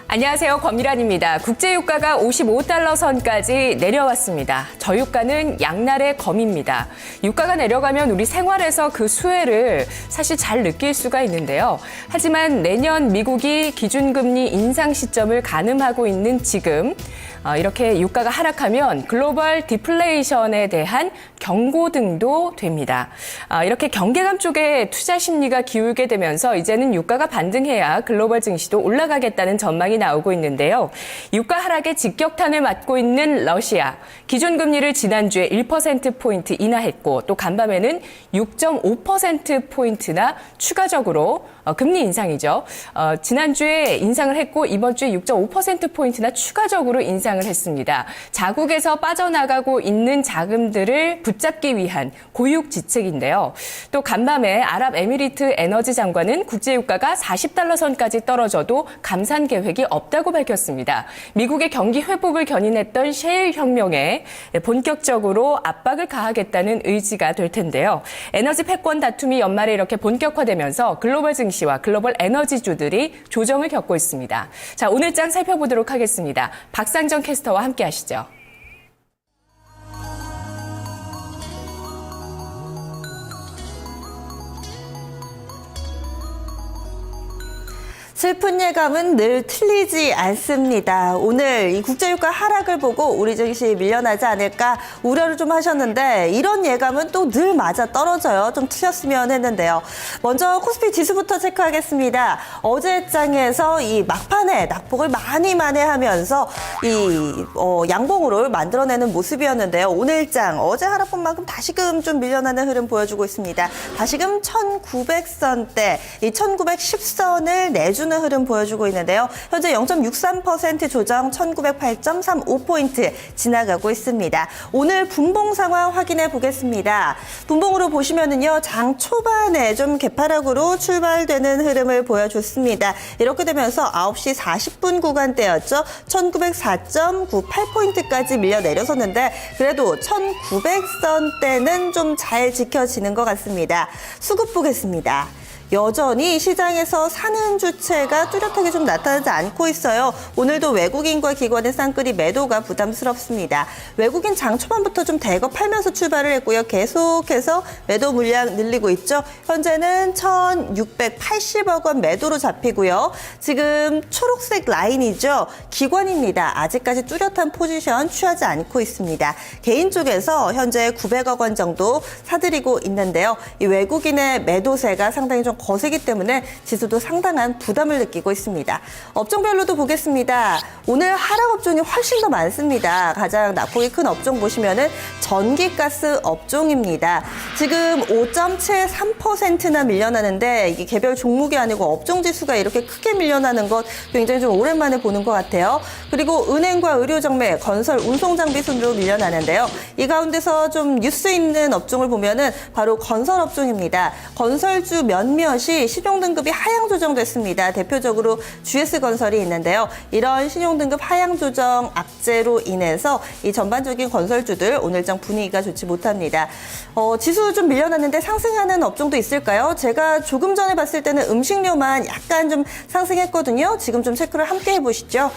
안녕하세요. 권미란입니다. 국제유가가 55달러 선까지 내려왔습니다. 저유가는 양날의 검입니다. 유가가 내려가면 우리 생활에서 그 수혜를 사실 잘 느낄 수가 있는데요. 하지만 내년 미국이 기준금리 인상 시점을 가늠하고 있는 지금 이렇게 유가가 하락하면 글로벌 디플레이션에 대한 경고등도 됩니다. 이렇게 경계감 쪽에 투자 심리가 기울게 되면서 이제는 유가가 반등해야 글로벌 증시도 올라가겠다는 전망이 나오고 있는데요. 유가 하락에 직격탄을 맞고 있는 러시아. 기준금리를 지난주에 1%포인트 인하했고 또 간밤에는 6.5%포인트나 추가적으로 금리 인상이죠. 지난주에 인상을 했고 이번 주에 6.5%포인트나 추가적으로 인상을 했습니다. 자국에서 빠져나가고 있는 자금들을 붙잡기 위한 고육지책인데요. 또 간밤에 아랍에미리트 에너지 장관은 국제유가가 40달러 선까지 떨어져도 감산 계획이 없다고 밝혔습니다. 미국의 경기 회복을 견인했던 셰일 혁명에 본격적으로 압박을 가하겠다는 의지가 될 텐데요. 에너지 패권 다툼이 연말에 이렇게 본격화되면서 글로벌 증시와 글로벌 에너지주들이 조정을 겪고 있습니다. 자, 오늘 장 살펴보도록 하겠습니다. 박상정 캐스터와 함께 하시죠. 슬픈 예감은 늘 틀리지 않습니다. 오늘 이 국제유가 하락을 보고 우리 증시 밀려나지 않을까 우려를 좀 하셨는데 이런 예감은 또 늘 맞아 떨어져요. 좀 틀렸으면 했는데요. 먼저 코스피 지수부터 체크하겠습니다. 어제 장에서 이 막판에 낙폭을 많이 만회하면서 이 양봉으로 만들어내는 모습이었는데요. 오늘 장 어제 하락본 만큼 다시금 좀 밀려나는 흐름 보여주고 있습니다. 다시금 1900선대, 이 1910선을 내주는 흐름 보여주고 있는데요. 현재 0.63% 조정 1908.35포인트 지나가고 있습니다. 오늘 분봉 상황 확인해 보겠습니다. 분봉으로 보시면은요, 장 초반에 좀 개파락으로 출발되는 흐름을 보여줬습니다. 이렇게 되면서 9시 40분 구간대였죠. 1904.98포인트까지 밀려 내려섰는데 그래도 1900선대는 좀 잘 지켜지는 것 같습니다. 수급 보겠습니다. 여전히 시장에서 사는 주체가 뚜렷하게 좀 나타나지 않고 있어요. 오늘도 외국인과 기관의 쌍끌이 매도가 부담스럽습니다. 외국인 장 초반부터 좀 대거 팔면서 출발을 했고요. 계속해서 매도 물량 늘리고 있죠. 현재는 1,680억 원 매도로 잡히고요. 지금 초록색 라인이죠. 기관입니다. 아직까지 뚜렷한 포지션 취하지 않고 있습니다. 개인 쪽에서 현재 900억 원 정도 사들이고 있는데요. 이 외국인의 매도세가 상당히 좀 거세기 때문에 지수도 상당한 부담을 느끼고 있습니다. 업종별로도 보겠습니다. 오늘 하락 업종이 훨씬 더 많습니다. 가장 낙폭이 큰 업종 보시면은 전기가스 업종입니다. 지금 5.73%나 밀려나는데 이게 개별 종목이 아니고 업종 지수가 이렇게 크게 밀려나는 것 굉장히 좀 오랜만에 보는 것 같아요. 그리고 은행과 의료정매, 건설, 운송장비 순으로 밀려나는데요. 이 가운데서 좀 뉴스 있는 업종을 보면은 바로 건설 업종입니다. 건설주 몇몇이 신용등급이 하향 조정됐습니다. 대표적으로 GS건설이 있는데요. 이런 신용등급 하향 조정 악재로 인해서 이 전반적인 건설주들 오늘장 분위기가 좋지 못합니다. 지수 좀 밀려났는데 상승하는 업종도 있을까요? 제가 조금 전에 봤을 때는 음식료만 약간 좀 상승했거든요. 지금 좀 체크를 함께 해보시죠.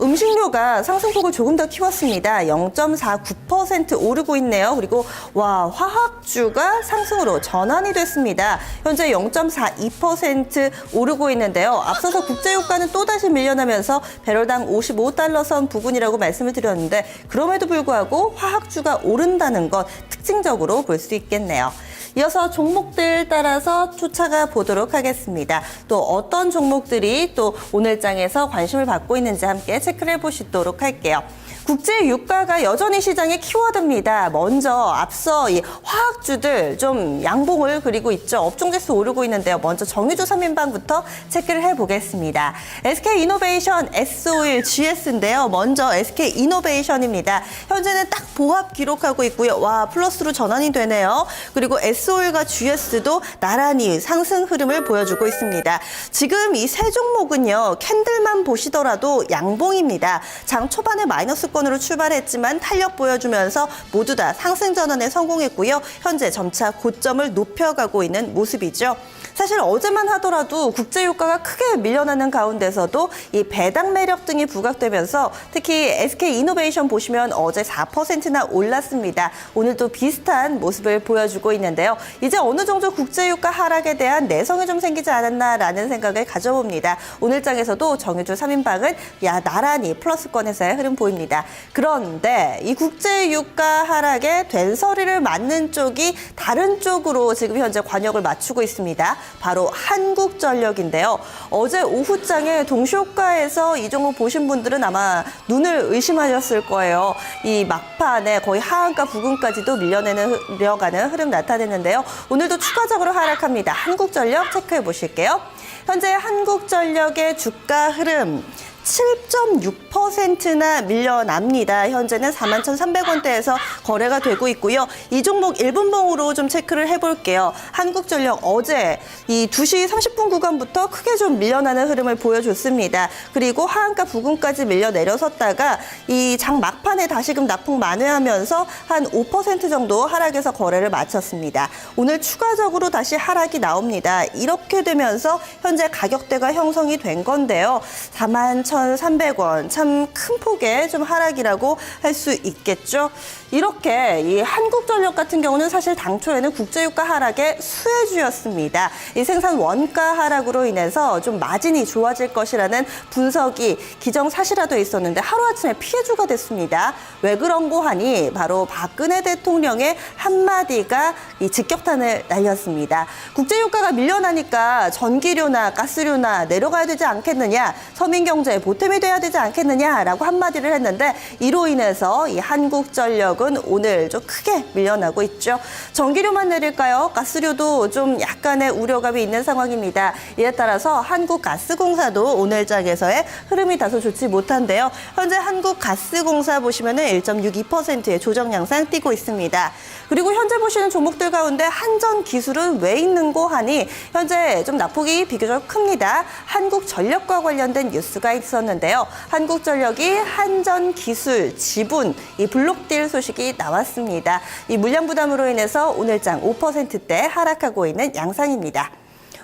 음식료가 상승폭을 조금 더 키웠습니다. 0.49% 오르고 있네요. 그리고 화학주가 상승으로 전환이 됐습니다. 현재 0.42% 오르고 있는데요. 앞서서 국제유가는 또다시 밀려나면서 배럴당 55달러 선 부근이라고 말씀을 드렸는데 그럼에도 불구하고 화학주가 오른다는 것 특징적으로 볼 수 있겠네요. 이어서 종목들 따라서 쫓아가 보도록 하겠습니다. 또 어떤 종목들이 또 오늘 장에서 관심을 받고 있는지 함께 체크를 해보시도록 할게요. 국제 유가가 여전히 시장의 키워드입니다. 먼저 앞서 이 화학주들 좀 양봉을 그리고 있죠. 업종지수 오르고 있는데요. 먼저 정유주 3인방부터 체크를 해보겠습니다. SK이노베이션, S-오일, GS인데요. 먼저 SK이노베이션입니다. 현재는 딱 보합 기록하고 있고요. 플러스로 전환이 되네요. 그리고 S-오일과 GS도 나란히 상승 흐름을 보여주고 있습니다. 지금 이 세 종목은요. 캔들만 보시더라도 양봉입니다. 장 초반에 마이너스 권으로 출발했지만 탄력 보여주면서 모두 다 상승 전환에 성공했고요. 현재 점차 고점을 높여가고 있는 모습이죠. 사실 어제만 하더라도 국제유가가 크게 밀려나는 가운데서도 이 배당 매력 등이 부각되면서 특히 SK이노베이션 보시면 어제 4%나 올랐습니다. 오늘도 비슷한 모습을 보여주고 있는데요. 이제 어느 정도 국제유가 하락에 대한 내성이 좀 생기지 않았나라는 생각을 가져봅니다. 오늘 장에서도 정유주 3인방은 나란히 플러스권에서의 흐름 보입니다. 그런데 이 국제유가 하락에 된서리를 맞는 쪽이 다른 쪽으로 지금 현재 관역을 맞추고 있습니다. 바로 한국전력인데요. 어제 오후장에 동시효과에서 이 종목 보신 분들은 아마 눈을 의심하셨을 거예요. 이 막판에 거의 하한가 부근까지도 밀려가는 흐름 나타냈는데요. 오늘도 추가적으로 하락합니다. 한국전력 체크해 보실게요. 현재 한국전력의 주가 흐름 7.6%나 밀려납니다. 현재는 41,300원대에서 거래가 되고 있고요. 이 종목 1분봉으로 좀 체크를 해볼게요. 한국전력 어제 이 2시 30분 구간부터 크게 좀 밀려나는 흐름을 보여줬습니다. 그리고 하한가 부근까지 밀려 내려섰다가 이 장 막판에 다시금 납폭 만회하면서 한 5% 정도 하락해서 거래를 마쳤습니다. 오늘 추가적으로 다시 하락이 나옵니다. 이렇게 되면서 현재 가격대가 형성이 된 건데요. 41,300원 참 큰 폭의 좀 하락이라고 할 수 있겠죠. 이렇게 이 한국전력 같은 경우는 사실 당초에는 국제유가 하락의 수혜주였습니다. 이 생산 원가 하락으로 인해서 좀 마진이 좋아질 것이라는 분석이 기정사실화돼 있었는데 하루아침에 피해주가 됐습니다. 왜 그런고 하니 바로 박근혜 대통령의 한마디가 이 직격탄을 날렸습니다. 국제유가가 밀려나니까 전기료나 가스료나 내려가야 되지 않겠느냐, 서민경제에 보탬이 돼야 되지 않겠느냐라고 한마디를 했는데 이로 인해서 이 한국전력은 오늘 좀 크게 밀려나고 있죠. 전기료만 내릴까요? 가스료도 좀 약간의 우려감이 있는 상황입니다. 이에 따라서 한국가스공사도 오늘 장에서의 흐름이 다소 좋지 못한데요. 현재 한국가스공사 보시면은 1.62%의 조정 양상 띄고 있습니다. 그리고 현재 보시는 종목들 가운데 한전기술은 왜 있는고 하니 현재 좀 낙폭이 비교적 큽니다. 한국전력과 관련된 뉴스가 있었는데요. 한국전력이 한전기술 지분 이 블록딜 소식이 나왔습니다. 이 물량 부담으로 인해서 오늘장 5%대 하락하고 있는 양상입니다.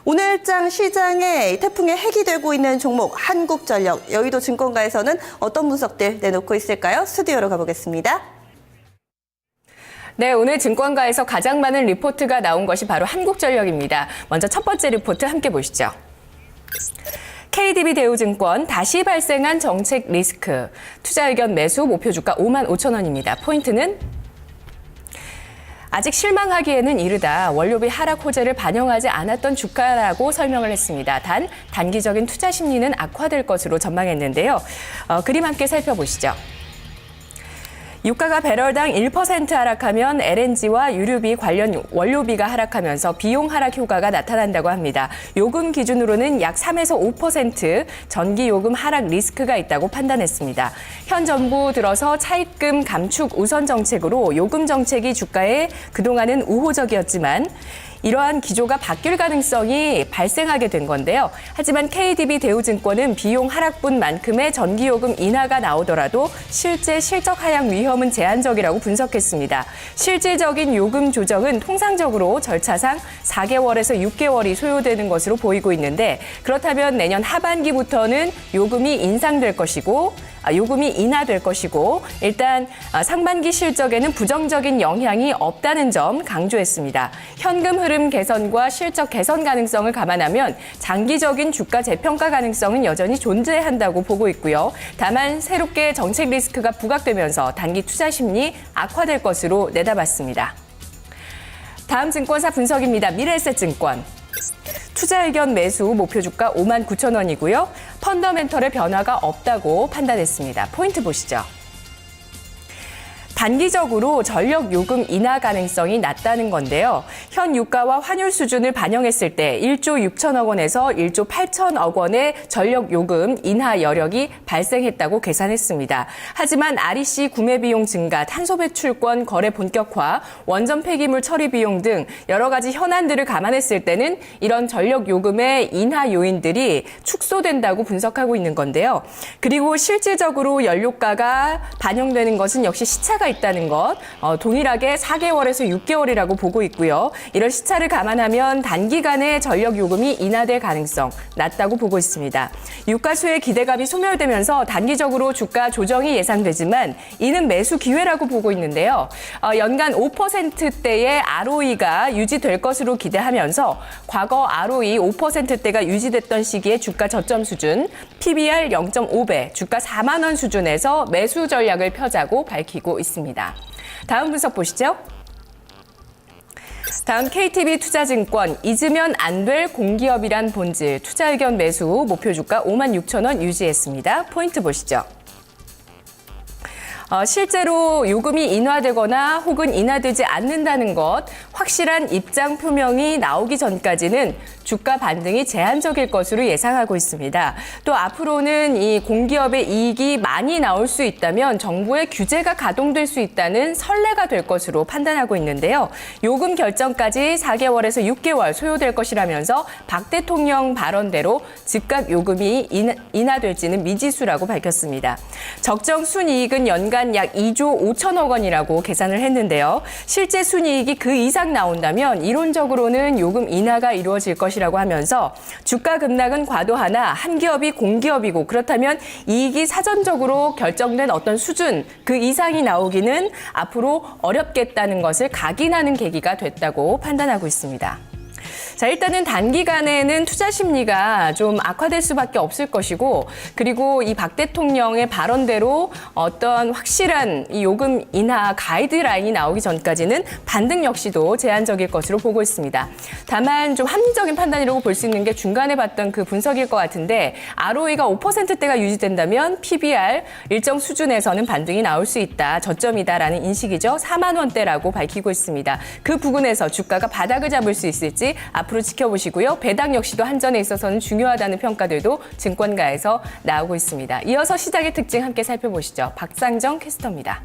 오늘장 시장에 태풍의 핵이 되고 있는 종목 한국전력, 여의도증권가에서는 어떤 분석들 내놓고 있을까요? 스튜디오로 가보겠습니다. 네, 오늘 증권가에서 가장 많은 리포트가 나온 것이 바로 한국전력입니다. 먼저 첫 번째 리포트 함께 보시죠. KDB 대우증권 다시 발생한 정책 리스크. 투자 의견 매수 목표 주가 55,000원입니다. 포인트는 아직 실망하기에는 이르다. 원료비 하락 호재를 반영하지 않았던 주가라고 설명을 했습니다. 단, 단기적인 투자 심리는 악화될 것으로 전망했는데요. 그림 함께 살펴보시죠. 유가가 배럴당 1% 하락하면 LNG와 유류비 관련 원료비가 하락하면서 비용 하락 효과가 나타난다고 합니다. 요금 기준으로는 약 3에서 5% 전기 요금 하락 리스크가 있다고 판단했습니다. 현 정부 들어서 차입금 감축 우선 정책으로 요금 정책이 주가에 그동안은 우호적이었지만 이러한 기조가 바뀔 가능성이 발생하게 된 건데요. 하지만 KDB 대우증권은 비용 하락분만큼의 전기요금 인하가 나오더라도 실제 실적 하향 위험은 제한적이라고 분석했습니다. 실질적인 요금 조정은 통상적으로 절차상 4개월에서 6개월이 소요되는 것으로 보이고 있는데 그렇다면 내년 하반기부터는 요금이 인상될 것이고 요금이 인하될 것이고 일단 상반기 실적에는 부정적인 영향이 없다는 점 강조했습니다. 현금 흐름 개선과 실적 개선 가능성을 감안하면 장기적인 주가 재평가 가능성은 여전히 존재한다고 보고 있고요. 다만 새롭게 정책 리스크가 부각되면서 단기 투자 심리 악화될 것으로 내다봤습니다. 다음 증권사 분석입니다. 미래에셋증권. 투자 의견 매수 목표 주가 59,000원이고요. 펀더멘털의 변화가 없다고 판단했습니다. 포인트 보시죠. 단기적으로 전력 요금 인하 가능성이 낮다는 건데요. 현 유가와 환율 수준을 반영했을 때 1조 6천억 원에서 1조 8천억 원의 전력 요금 인하 여력이 발생했다고 계산했습니다. 하지만 REC 구매 비용 증가, 탄소 배출권 거래 본격화, 원전 폐기물 처리 비용 등 여러 가지 현안들을 감안했을 때는 이런 전력 요금의 인하 요인들이 축소된다고 분석하고 있는 건데요. 그리고 실질적으로 연료가가 반영되는 것은 역시 시차가 시차가 있다는 것, 동일하게 4개월에서 6개월이라고 보고 있고요. 이런 시차를 감안하면 단기간에 전력 요금이 인하될 가능성 낮다고 보고 있습니다. 유가수의 기대감이 소멸되면서 단기적으로 주가 조정이 예상되지만 이는 매수 기회라고 보고 있는데요. 연간 5%대의 ROE가 유지될 것으로 기대하면서 과거 ROE 5%대가 유지됐던 시기의 주가 저점 수준, PBR 0.5배, 주가 4만 원 수준에서 매수 전략을 펴자고 밝히고 있습니다. 다음 분석 보시죠. 다음 KTB 투자증권, 잊으면 안 될 공기업이란 본질, 투자 의견 매수, 목표 주가 56,000원 유지했습니다. 포인트 보시죠. 실제로 요금이 인하되거나 혹은 인하되지 않는다는 것, 확실한 입장 표명이 나오기 전까지는 주가 반등이 제한적일 것으로 예상하고 있습니다. 또 앞으로는 이 공기업의 이익이 많이 나올 수 있다면 정부의 규제가 가동될 수 있다는 선례가 될 것으로 판단하고 있는데요. 요금 결정까지 4개월에서 6개월 소요될 것이라면서 박 대통령 발언대로 즉각 요금이 인하될지는 미지수라고 밝혔습니다. 적정 순이익은 연간 약 2조 5천억 원이라고 계산을 했는데요. 실제 순이익이 그 이상 나온다면 이론적으로는 요금 인하가 이루어질 것이라고 하면서 주가 급락은 과도하나 한 기업이 공기업이고 그렇다면 이익이 사전적으로 결정된 어떤 수준 그 이상이 나오기는 앞으로 어렵겠다는 것을 각인하는 계기가 됐다고 판단하고 있습니다. 자, 일단은 단기간에는 투자 심리가 좀 악화될 수밖에 없을 것이고, 그리고 이 박 대통령의 발언대로 어떤 확실한 이 요금 인하 가이드라인이 나오기 전까지는 반등 역시도 제한적일 것으로 보고 있습니다. 다만 좀 합리적인 판단이라고 볼 수 있는 게 중간에 봤던 그 분석일 것 같은데, ROE가 5%대가 유지된다면 PBR 일정 수준에서는 반등이 나올 수 있다, 저점이다라는 인식이죠. 4만 원대라고 밝히고 있습니다. 그 부근에서 주가가 바닥을 잡을 수 있을지 앞으로 지켜보시고요. 배당 역시도 한전에 있어서는 중요하다는 평가들도 증권가에서 나오고 있습니다. 이어서 시장의 특징 함께 살펴보시죠. 박상정 캐스터입니다.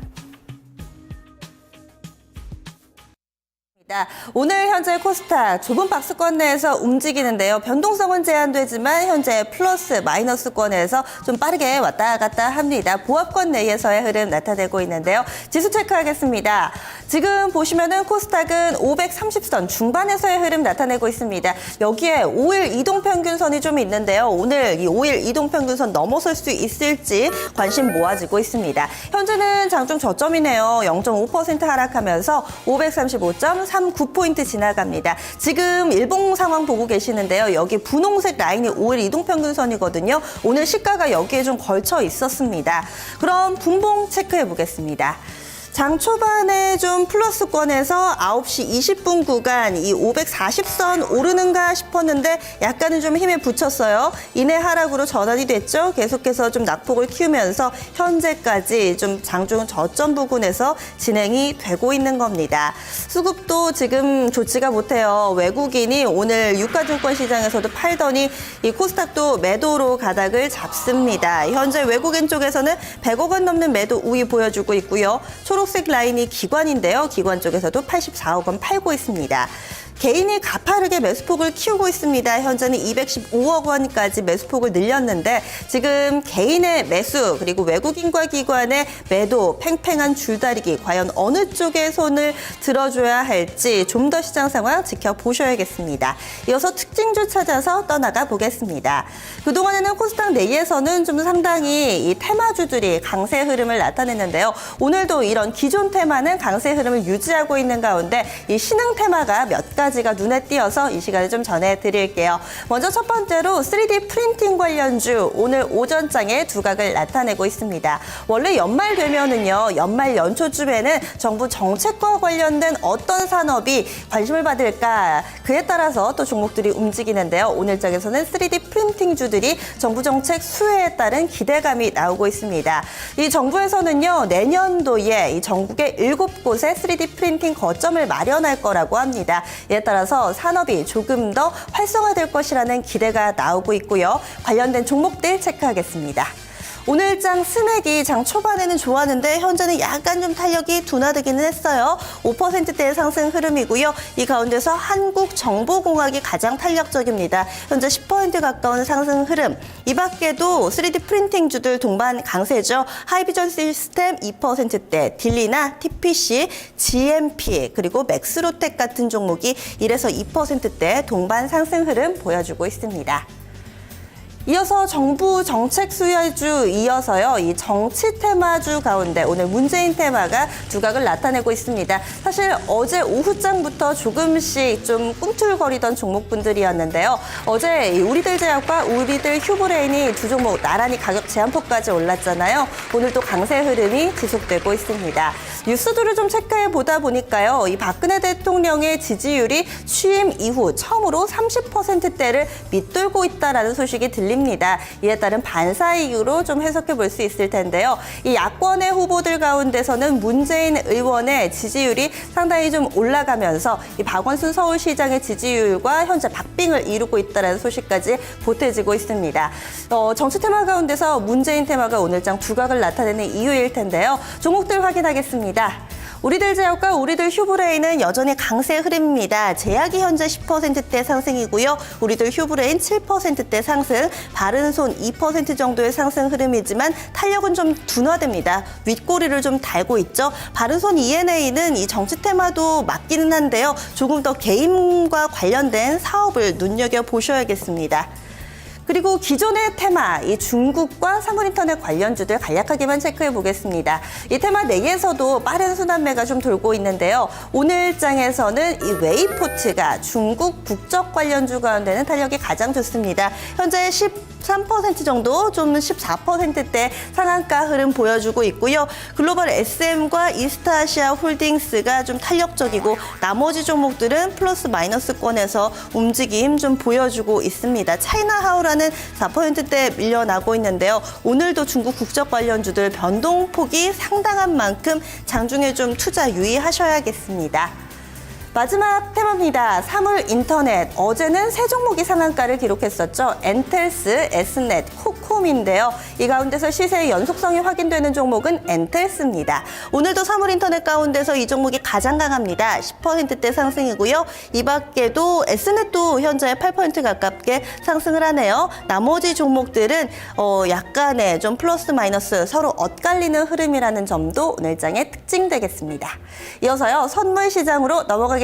오늘 현재 코스닥 좁은 박스권 내에서 움직이는데요. 변동성은 제한되지만 현재 플러스 마이너스권에서 좀 빠르게 왔다 갔다 합니다. 보합권 내에서의 흐름 나타내고 있는데요. 지수 체크하겠습니다. 지금 보시면은 코스닥은 530선 중반에서의 흐름 나타내고 있습니다. 여기에 5일 이동평균선이 좀 있는데요. 오늘 이 5일 이동평균선 넘어설 수 있을지 관심 모아지고 있습니다. 현재는 장중 저점이네요. 0.5% 하락하면서 535.39포인트 지나갑니다. 지금 일봉 상황 보고 계시는데요. 여기 분홍색 라인이 5일 이동평균선이거든요. 오늘 시가가 여기에 좀 걸쳐 있었습니다. 그럼 분봉 체크해 보겠습니다. 장 초반에 좀 플러스권에서 9시 20분 구간 이 540선 오르는가 싶었는데 약간은 좀 힘에 붙였어요. 이내 하락으로 전환이 됐죠. 계속해서 좀 낙폭을 키우면서 현재까지 좀 장중 저점 부근에서 진행이 되고 있는 겁니다. 수급도 지금 좋지가 못해요. 외국인이 오늘 유가증권 시장에서도 팔더니 이 코스닥도 매도로 가닥을 잡습니다. 현재 외국인 쪽에서는 100억 원 넘는 매도 우위 보여주고 있고요. 초록색 라인이 기관인데요. 기관 쪽에서도 84억 원 팔고 있습니다. 개인이 가파르게 매수폭을 키우고 있습니다. 현재는 215억 원까지 매수폭을 늘렸는데 지금 개인의 매수 그리고 외국인과 기관의 매도 팽팽한 줄다리기 과연 어느 쪽에 손을 들어줘야 할지 좀 더 시장 상황 지켜보셔야겠습니다. 이어서 특징주 찾아서 떠나가 보겠습니다. 그동안에는 코스닥 내에서는 좀 상당히 이 테마주들이 강세 흐름을 나타냈는데요. 오늘도 이런 기존 테마는 강세 흐름을 유지하고 있는 가운데 이 신흥 테마가 몇 가지가 눈에 띄어서 이 시간에 좀 전해드릴게요. 먼저 첫 번째로 3D 프린팅 관련주 오늘 오전장에 두각을 나타내고 있습니다. 원래 연말 되면은요, 연말 연초쯤에는 정부 정책과 관련된 어떤 산업이 관심을 받을까 그에 따라서 또 종목들이 움직이는데요. 오늘 장에서는 3D 프린팅주들이 정부 정책 수혜에 따른 기대감이 나오고 있습니다. 이 정부에서는요, 내년도에 이 전국의 7곳의 3D 프린팅 거점을 마련할 거라고 합니다. 이에 따라서 산업이 조금 더 활성화될 것이라는 기대가 나오고 있고요. 관련된 종목들 체크하겠습니다. 오늘장 스맥이 장 초반에는 좋았는데 현재는 약간 좀 탄력이 둔화되기는 했어요. 5%대의 상승 흐름이고요. 이 가운데서 한국정보공학이 가장 탄력적입니다. 현재 10% 가까운 상승 흐름. 이 밖에도 3D 프린팅주들 동반 강세죠. 하이비전 시스템 2%대, 딜리나 TPC, GMP, 그리고 맥스로텍 같은 종목이 1에서 2%대 동반 상승 흐름 보여주고 있습니다. 이어서 정부 정책 수혜주 이어서요. 이 정치 테마주 가운데 오늘 문재인 테마가 두각을 나타내고 있습니다. 사실 어제 오후장부터 조금씩 좀 꿈틀거리던 종목분들이었는데요. 어제 우리들 제약과 우리들 휴브레인이 두 종목 나란히 가격 제한폭까지 올랐잖아요. 오늘 또 강세 흐름이 지속되고 있습니다. 뉴스들을 좀 체크해 보다 보니까요. 이 박근혜 대통령의 지지율이 취임 이후 처음으로 30%대를 밑돌고 있다라는 소식이 들립니다. 이에 따른 반사이익으로 좀 해석해 볼 수 있을 텐데요. 이 야권의 후보들 가운데서는 문재인 의원의 지지율이 상당히 좀 올라가면서 이 박원순 서울시장의 지지율과 현재 박빙을 이루고 있다는 소식까지 보태지고 있습니다. 정치 테마 가운데서 문재인 테마가 오늘장 두각을 나타내는 이유일 텐데요. 종목들 확인하겠습니다. 우리들 제약과 우리들 휴브레인은 여전히 강세 흐름입니다. 제약이 현재 10%대 상승이고요. 우리들 휴브레인 7%대 상승, 바른손 2% 정도의 상승 흐름이지만 탄력은 좀 둔화됩니다. 윗꼬리를 좀 달고 있죠. 바른손 ENA는 이 정치 테마도 맞기는 한데요. 조금 더 게임과 관련된 사업을 눈여겨보셔야겠습니다. 그리고 기존의 테마, 이 중국과 사물인터넷 관련주들 간략하게만 체크해 보겠습니다. 이 테마 내에서도 빠른 순환매가 좀 돌고 있는데요. 오늘장에서는 이 웨이포트가 중국 국적 관련주 가운데는 탄력이 가장 좋습니다. 현재 13% 정도, 좀 14%대 상한가 흐름 보여주고 있고요. 글로벌 SM과 이스타아시아 홀딩스가 좀 탄력적이고 나머지 종목들은 플러스 마이너스권에서 움직임 좀 보여주고 있습니다. 차이나하우라는 4%대 밀려나고 있는데요. 오늘도 중국 국적 관련주들 변동폭이 상당한 만큼 장중에 좀 투자 유의하셔야겠습니다. 마지막 테마입니다. 사물 인터넷. 어제는 세 종목이 상한가를 기록했었죠. 엔텔스, S넷, 코콤인데요. 이 가운데서 시세의 연속성이 확인되는 종목은 엔텔스입니다. 오늘도 사물 인터넷 가운데서 이 종목이 가장 강합니다. 10%대 상승이고요. 이 밖에도 S넷도 현재 8% 가깝게 상승을 하네요. 나머지 종목들은 약간의 좀 플러스 마이너스 서로 엇갈리는 흐름이라는 점도 오늘 장의 특징 되겠습니다. 이어서요. 선물 시장으로 넘어가겠습니다.